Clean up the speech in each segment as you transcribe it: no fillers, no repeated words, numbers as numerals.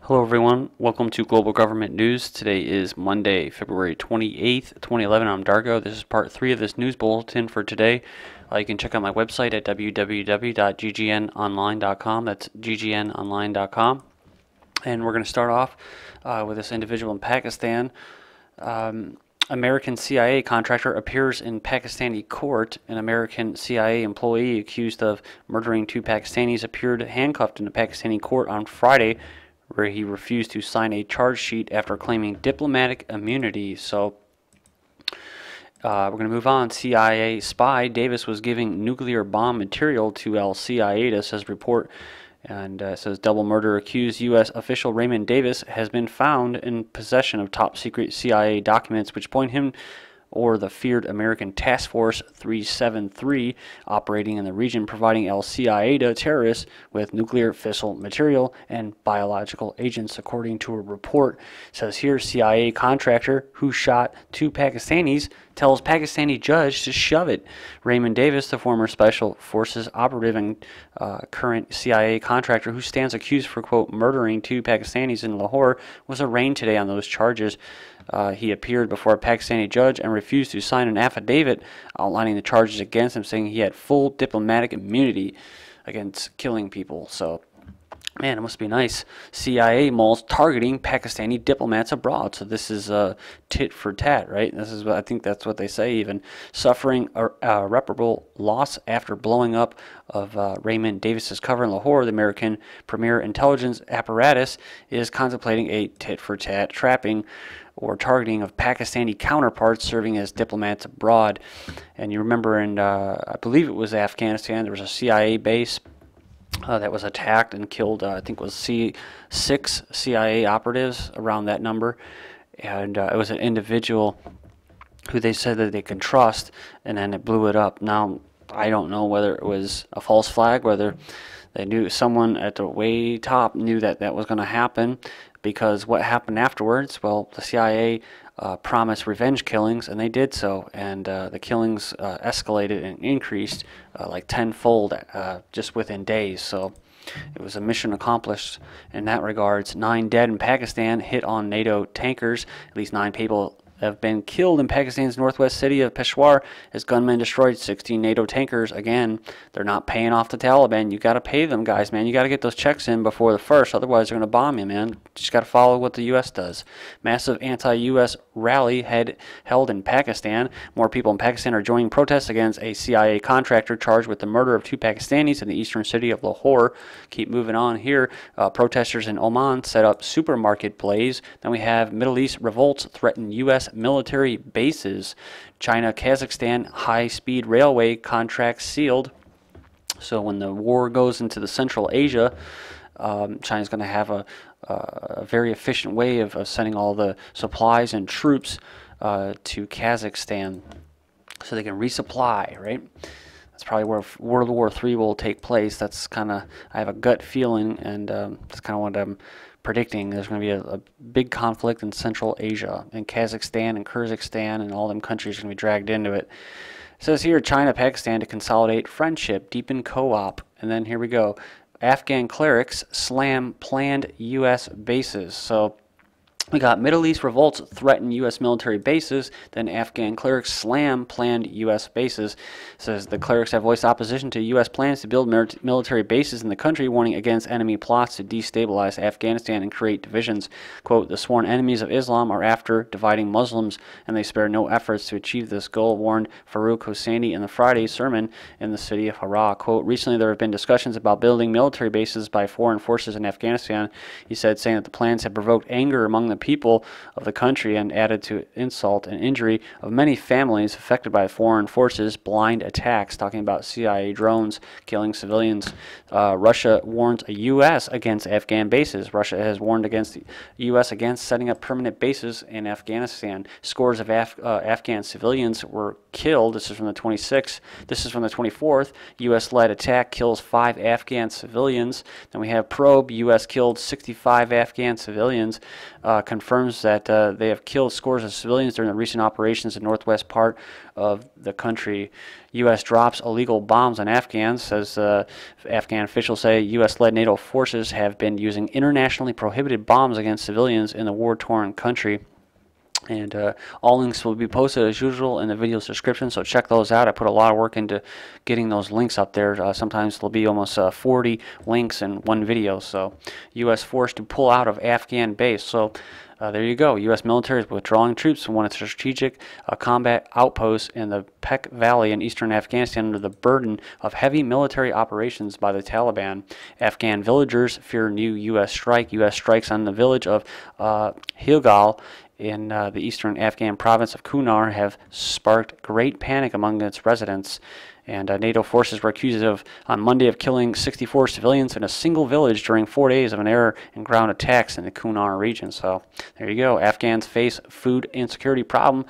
Hello everyone, welcome to Global Government News. Today is Monday, February 28th, 2011. I'm Dargo. This is part 3 of this news bulletin for today. You can check out my website at www.ggnonline.com. That's ggnonline.com. And we're going to start off with this individual in Pakistan. American CIA contractor appears in Pakistani court. An American CIA employee accused of murdering 2 Pakistanis appeared handcuffed in a Pakistani court on Friday, where he refused to sign a charge sheet after claiming diplomatic immunity. So we're going to move on. CIA spy Davis was giving nuclear bomb material to Al-Qaeda, says report. And it says double murder accused U.S. official Raymond Davis has been found in possession of top secret CIA documents which point him or the feared American Task Force 373 operating in the region, providing Al-Qaeda terrorists with nuclear fissile material and biological agents, according to a report. It says here, CIA contractor who shot 2 Pakistanis tells Pakistani judge to shove it. Raymond Davis, the former Special Forces operative and current CIA contractor who stands accused for, quote, murdering 2 Pakistanis in Lahore, was arraigned today on those charges. He appeared before a Pakistani judge and refused to sign an affidavit outlining the charges against him, saying he had full diplomatic immunity against killing people. So, man, it must be nice. CIA mulls targeting Pakistani diplomats abroad. So this is tit for tat, right? This is what I think that's what they say. Even suffering irreparable loss after blowing up of Raymond Davis's cover in Lahore, the American premier intelligence apparatus is contemplating a tit for tat trapping or targeting of Pakistani counterparts serving as diplomats abroad. And you remember in, I believe it was Afghanistan, there was a CIA base that was attacked and killed, I think it was 6 CIA operatives, around that number. And it was an individual who they said that they could trust, and then it blew it up. Now, I don't know whether it was a false flag, whether they knew someone at the way top knew that that was going to happen, because what happened afterwards, well, the CIA promised revenge killings, and they did so, and the killings escalated and increased like tenfold just within days. So it was a mission accomplished in that regards. 9 dead in Pakistan, hit on NATO tankers. At least 9 people have been killed in Pakistan's northwest city of Peshawar as gunmen destroyed 16 NATO tankers. Again, they're not paying off the Taliban. You got to pay them, guys, man. You got to get those checks in before the 1st, otherwise they're going to bomb you, man. Just got to follow what the U.S. does. Massive anti-U.S. rally held in Pakistan. More people in Pakistan are joining protests against a CIA contractor charged with the murder of 2 Pakistanis in the eastern city of Lahore. Keep moving on here. Protesters in Oman set up supermarket blaze. Then we have Middle East revolts threaten U.S. military bases. China-Kazakhstan high-speed railway contracts sealed. So when the war goes into the Central Asia, China's going to have a very efficient way of sending all the supplies and troops to Kazakhstan so they can resupply, right? That's probably where World War III will take place. That's kind of, I have a gut feeling, and that's kind of what I'm predicting. There's going to be a big conflict in Central Asia, and Kazakhstan and Kyrgyzstan and all them countries are going to be dragged into it. It says here, China, Pakistan to consolidate friendship, deepen co-op, and then here we go. Afghan clerics slam planned U.S. bases. So we got Middle East revolts threaten U.S. military bases, then Afghan clerics slam planned U.S. bases. It says the clerics have voiced opposition to U.S. plans to build military bases in the country, warning against enemy plots to destabilize Afghanistan and create divisions. Quote, the sworn enemies of Islam are after dividing Muslims, and they spare no efforts to achieve this goal, warned Farouk Hosseini in the Friday sermon in the city of Harar. Quote, recently there have been discussions about building military bases by foreign forces in Afghanistan, he said, saying that the plans have provoked anger among the people of the country and added to insult and injury of many families affected by foreign forces, blind attacks, talking about CIA drones killing civilians. Russia warns a U.S. against Afghan bases. Russia has warned against the U.S. against setting up permanent bases in Afghanistan. Scores of Afghan civilians were killed. This is from the 26th. This is from the 24th. U.S.-led attack kills 5 Afghan civilians. Then we have probe. U.S. killed 65 Afghan civilians. confirms that they have killed scores of civilians during the recent operations in the northwest part of the country. U.S. drops illegal bombs on Afghans, says Afghan officials say U.S.-led NATO forces have been using internationally prohibited bombs against civilians in the war-torn country. And all links will be posted as usual in the video's description, so check those out. I put a lot of work into getting those links up there. Sometimes there'll be almost 40 links in one video. So U.S. forced to pull out of Afghan base. So there you go. U.S. military is withdrawing troops from one of its strategic combat outposts in the Pek Valley in eastern Afghanistan under the burden of heavy military operations by the Taliban. Afghan villagers fear new U.S. strike. U.S. strikes on the village of Hilgal in the eastern Afghan province of Kunar have sparked great panic among its residents. And NATO forces were accused on Monday of killing 64 civilians in a single village during 4 days of an air and ground attacks in the Kunar region. So there you go. Afghans face food insecurity problem.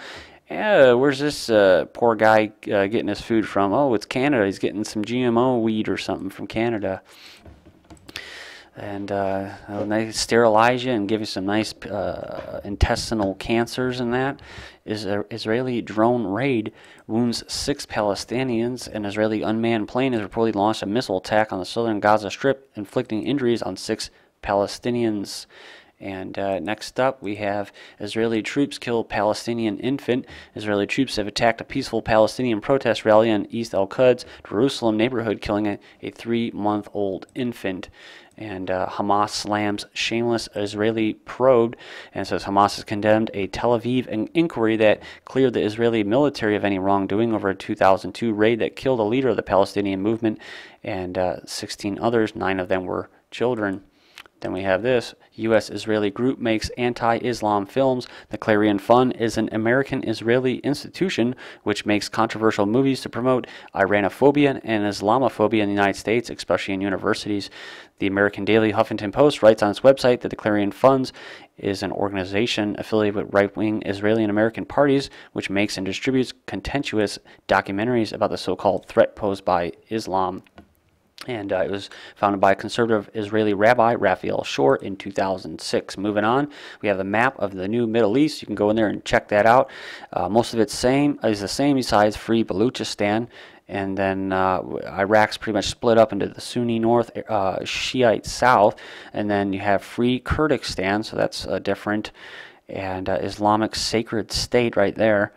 Where's this poor guy getting his food from? Oh, it's Canada. He's getting some GMO weed or something from Canada. And they sterilize you and give you some nice intestinal cancers and that. Israeli drone raid wounds 6 Palestinians. An Israeli unmanned plane has reportedly launched a missile attack on the southern Gaza Strip, inflicting injuries on 6 Palestinians. And next up, we have Israeli troops kill Palestinian infant. Israeli troops have attacked a peaceful Palestinian protest rally in East Al-Quds, Jerusalem neighborhood, killing a 3-month-old infant. And Hamas slams shameless Israeli probe, and says Hamas has condemned a Tel Aviv inquiry that cleared the Israeli military of any wrongdoing over a 2002 raid that killed a leader of the Palestinian movement and 16 others. 9 of them were children. Then we have this. U.S.-Israeli group makes anti-Islam films. The Clarion Fund is an American-Israeli institution which makes controversial movies to promote Iranophobia and Islamophobia in the United States, especially in universities. The American Daily Huffington Post writes on its website that the Clarion Funds is an organization affiliated with right-wing Israeli and American parties which makes and distributes contentious documentaries about the so-called threat posed by Islam. And it was founded by conservative Israeli rabbi Raphael Shor in 2006. Moving on, we have the map of the new Middle East. You can go in there and check that out. Most of it's is the same besides Free Baluchistan. And then Iraq's pretty much split up into the Sunni north, Shiite south. And then you have Free Kurdistan, so that's different. And Islamic Sacred State right there.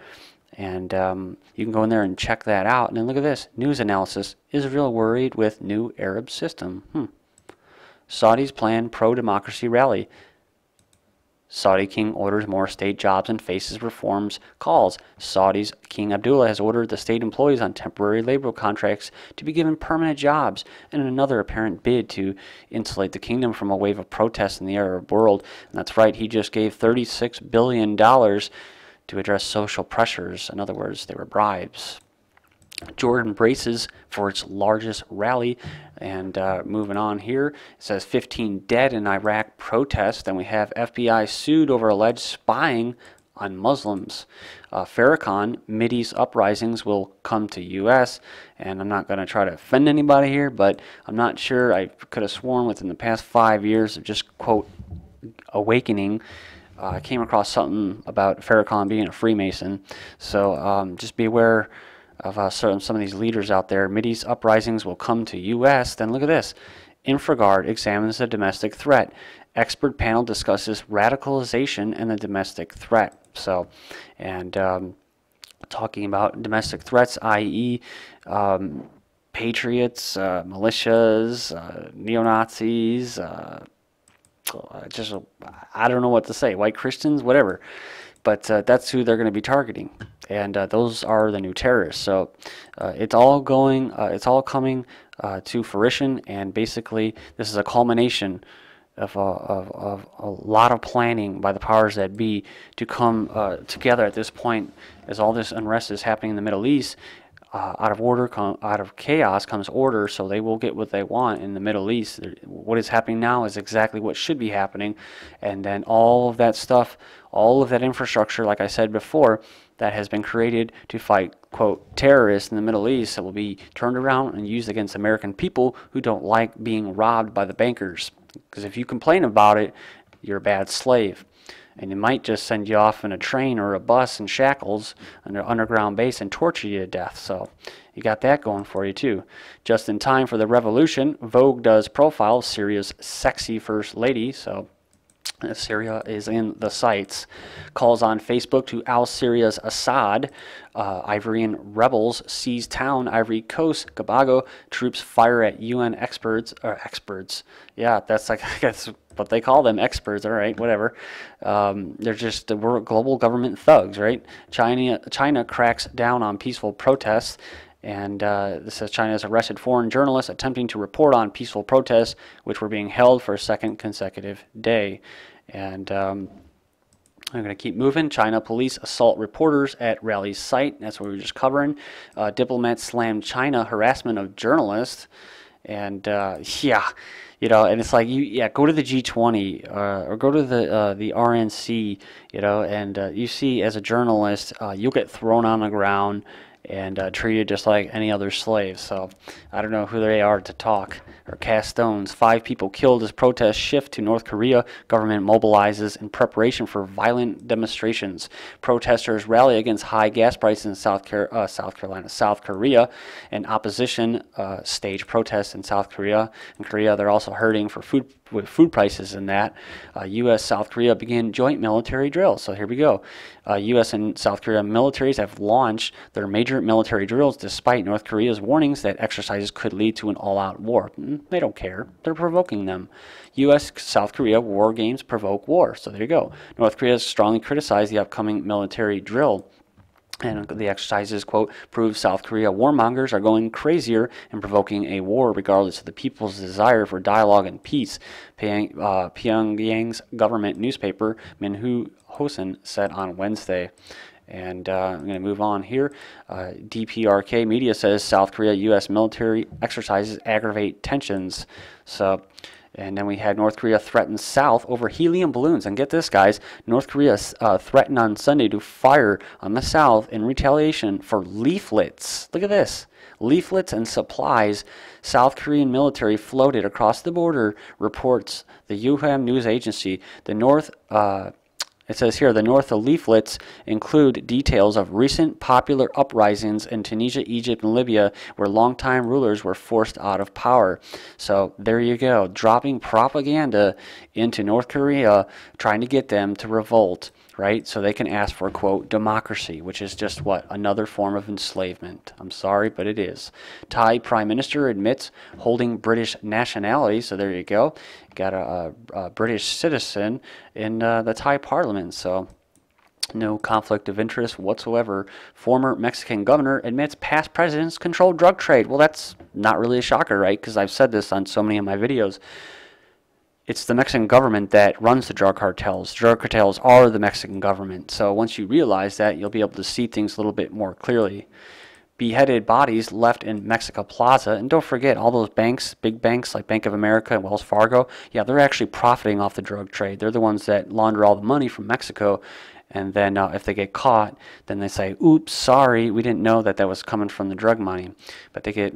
And you can go in there and check that out. And then look at this. News analysis. Israel worried with new Arab system. Saudis plan pro-democracy rally. Saudi king orders more state jobs and faces reforms calls. Saudi's King Abdullah has ordered the state employees on temporary labor contracts to be given permanent jobs in another apparent bid to insulate the kingdom from a wave of protests in the Arab world. And that's right, he just gave $36 billion to address social pressures. In other words, they were bribes. Jordan braces for its largest rally. And moving on here, it says 15 dead in Iraq protests. Then we have FBI sued over alleged spying on Muslims. Farrakhan, Mideast uprisings will come to U.S. And I'm not going to try to offend anybody here, but I'm not sure. I could have sworn within the past 5 years of just, quote, awakening, I came across something about Farrakhan being a Freemason. So just be aware of some of these leaders out there. Mideast uprisings will come to U.S. Then look at this. Infraguard examines the domestic threat. Expert panel discusses radicalization and the domestic threat. So, and talking about domestic threats, i.e., patriots, militias, neo-Nazis, just, I don't know what to say, white Christians, whatever. But that's who they're going to be targeting. And those are the new terrorists. So it's all coming to fruition. And basically, this is a culmination of a lot of planning by the powers that be to come together at this point as all this unrest is happening in the Middle East. Out of chaos comes order, so they will get what they want in the Middle East. What is happening now is exactly what should be happening, and then all of that stuff, all of that infrastructure, like I said before, that has been created to fight, quote, terrorists in the Middle East, that will be turned around and used against American people who don't like being robbed by the bankers. Because if you complain about it, you're a bad slave. and it might just send you off in a train or a bus in shackles under underground base and torture you to death. So you got that going for you too. Just in time for the revolution, Vogue does profile Syria's sexy first lady. So Syria is in the sights. Calls on Facebook to oust Syria's Assad. Ivorian rebels seize town, Ivory Coast. Gabago troops fire at UN experts. Yeah, that's what they call them, experts. All right, whatever. They're just we're global government thugs, right? China cracks down on peaceful protests. And this says China has arrested foreign journalists attempting to report on peaceful protests, which were being held for a second consecutive day. And I'm going to keep moving. China police assault reporters at rally site. That's what we were just covering. Diplomats slammed China harassment of journalists. And yeah, you know, and it's like go to the G20 or go to the RNC, you know, and you see as a journalist, you'll get thrown on the ground and treated just like any other slave. So I don't know who they are to talk or cast stones. 5 people killed as protests shift to North Korea. Government mobilizes in preparation for violent demonstrations. Protesters rally against high gas prices in South Korea, and opposition stage protests in South Korea. In Korea, they're also hurting for food prices and that. U.S. South Korea begin joint military drills. So here we go. U.S. and South Korea militaries have launched their major military drills despite North Korea's warnings that exercises could lead to an all-out war. They don't care. They're provoking them. U.S. South Korea war games provoke war. So there you go. North Korea has strongly criticized the upcoming military drill. And the exercises, quote, prove South Korea warmongers are going crazier and provoking a war regardless of the people's desire for dialogue and peace, Pyongyang's government newspaper, Minhu Hosin, said on Wednesday. And I'm going to move on here. DPRK media says South Korea-U.S. military exercises aggravate tensions. So... And then we had North Korea threaten South over helium balloons. And get this, guys. North Korea threatened on Sunday to fire on the South in retaliation for leaflets. Look at this. Leaflets and supplies South Korean military floated across the border, reports the Yonhap news agency. The North... It says here, the North leaflets include details of recent popular uprisings in Tunisia, Egypt, and Libya, where longtime rulers were forced out of power. So there you go, dropping propaganda into North Korea, trying to get them to revolt, right? So they can ask for, quote, democracy, which is just what? Another form of enslavement. I'm sorry, but it is. Thai Prime Minister admits holding British nationality. So there you go. Got a British citizen in the Thai Parliament. So no conflict of interest whatsoever. Former Mexican governor admits past presidents control drug trade. Well, that's not really a shocker, right? Because I've said this on so many of my videos. It's the Mexican government that runs the drug cartels. Drug cartels are the Mexican government. So once you realize that, you'll be able to see things a little bit more clearly. Beheaded bodies left in Mexico Plaza. And don't forget, all those banks, big banks like Bank of America and Wells Fargo, yeah, they're actually profiting off the drug trade. They're the ones that launder all the money from Mexico. And then if they get caught, then they say, oops, sorry, we didn't know that that was coming from the drug money. But they get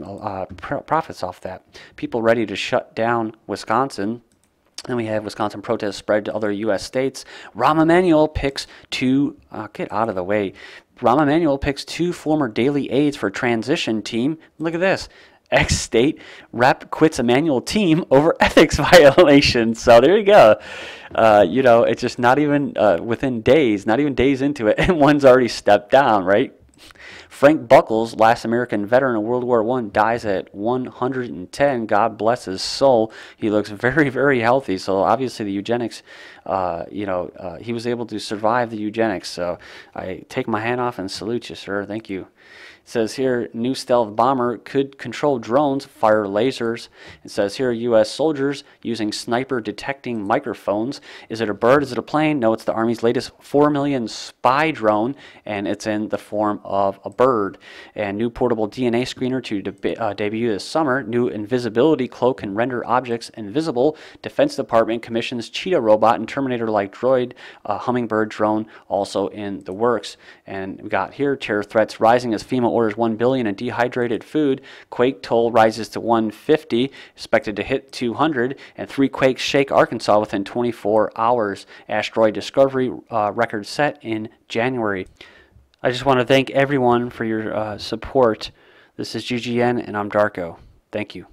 profits off that. People ready to shut down Wisconsin. And we have Wisconsin protests spread to other U.S. states. Rahm Emanuel picks two, get out of the way. Rahm Emanuel picks 2 former daily aides for transition team. Look at this. Ex-state rep quits Emanuel team over ethics violations. So there you go. You know, it's just not even within days, not even days into it, and one's already stepped down, right? Frank Buckles, last American veteran of World War I, dies at 110. God bless his soul. He looks very, very healthy. So obviously the eugenics, he was able to survive the eugenics. So I take my hat off and salute you, sir. Thank you. It says here, new stealth bomber could control drones, fire lasers. It says here, U.S. soldiers using sniper detecting microphones. Is it a bird? Is it a plane? No, it's the Army's latest 4 million spy drone, and it's in the form of a bird. And new portable DNA screener to debut this summer. New invisibility cloak can render objects invisible. Defense Department commissions cheetah robot and Terminator-like droid, hummingbird drone also in the works. And we got here, terror threats rising rising as FEMA orders $1 billion in dehydrated food. Quake toll rises to 150, expected to hit 200, and 3 quakes shake Arkansas within 24 hours. Asteroid discovery record set in January. I just want to thank everyone for your support. This is GGN, and I'm Darko. Thank you.